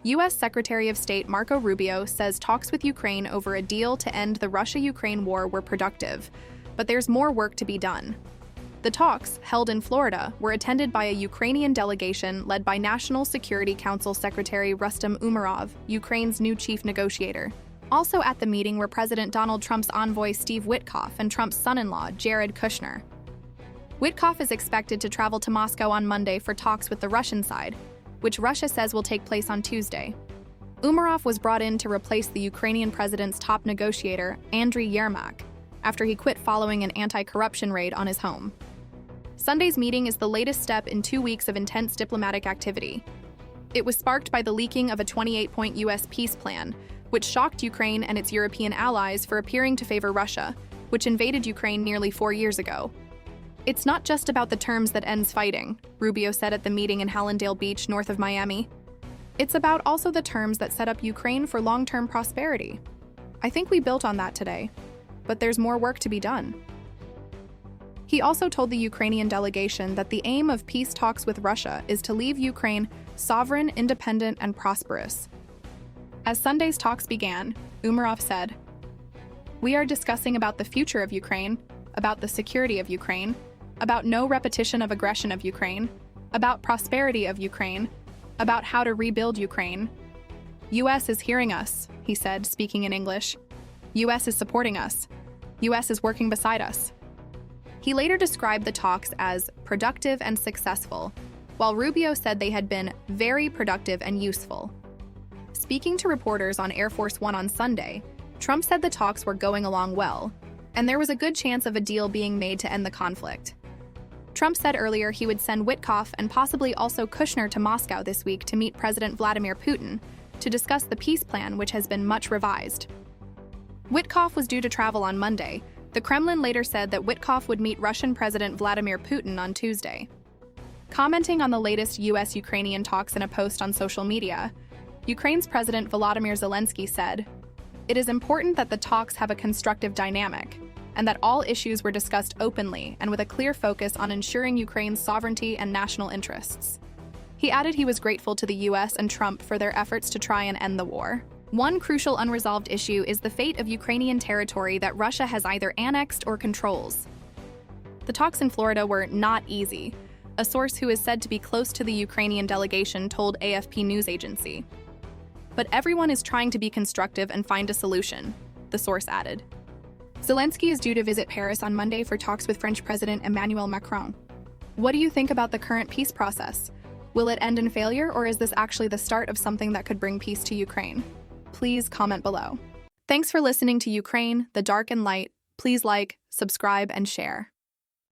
U.S. Secretary of State Marco Rubio says talks with Ukraine over a deal to end the Russia-Ukraine war were productive, but there's more work to be done. The talks, held in Florida, were attended by a Ukrainian delegation led by National Security Council Secretary Rustem Umerov, Ukraine's new chief negotiator. Also at the meeting were President Donald Trump's envoy Steve Witkoff and Trump's son-in-law, Jared Kushner. Witkoff is expected to travel to Moscow on Monday for talks with the Russian side, which Russia says will take place on Tuesday. Umerov was brought in to replace the Ukrainian president's top negotiator, Andriy Yermak, after he quit following an anti-corruption raid on his home. Sunday's meeting is the latest step in 2 weeks of intense diplomatic activity. It was sparked by the leaking of a 28-point U.S. peace plan, which shocked Ukraine and its European allies for appearing to favor Russia, which invaded Ukraine nearly 4 years ago. It's not just about the terms that ends fighting, Rubio said at the meeting in Hallandale Beach, north of Miami. It's about also the terms that set up Ukraine for long-term prosperity. I think we built on that today, but there's more work to be done. He also told the Ukrainian delegation that the aim of peace talks with Russia is to leave Ukraine sovereign, independent, and prosperous. As Sunday's talks began, Umerov said, "We are discussing about the future of Ukraine, about the security of Ukraine, about no repetition of aggression of Ukraine, about prosperity of Ukraine, about how to rebuild Ukraine. U.S. is hearing us," he said, speaking in English. U.S. is supporting us. U.S. is working beside us. He later described the talks as productive and successful, while Rubio said they had been very productive and useful. Speaking to reporters on Air Force One on Sunday, Trump said the talks were going along well, and there was a good chance of a deal being made to end the conflict. Trump said earlier he would send Witkoff and possibly also Kushner to Moscow this week to meet President Vladimir Putin to discuss the peace plan, which has been much revised. Witkoff was due to travel on Monday. The Kremlin later said that Witkoff would meet Russian President Vladimir Putin on Tuesday. Commenting on the latest U.S.-Ukrainian talks in a post on social media, Ukraine's President Volodymyr Zelensky said, "It is important that the talks have a constructive dynamic, and that all issues were discussed openly and with a clear focus on ensuring Ukraine's sovereignty and national interests." He added he was grateful to the U.S. and Trump for their efforts to try and end the war. One crucial unresolved issue is the fate of Ukrainian territory that Russia has either annexed or controls. The talks in Florida were not easy, a source who is said to be close to the Ukrainian delegation told AFP news agency. But everyone is trying to be constructive and find a solution, the source added. Zelensky is due to visit Paris on Monday for talks with French President Emmanuel Macron. What do you think about the current peace process? Will it end in failure, or is this actually the start of something that could bring peace to Ukraine? Please comment below. Thanks for listening to Ukraine, the Dark and Light. Please like, subscribe, and share.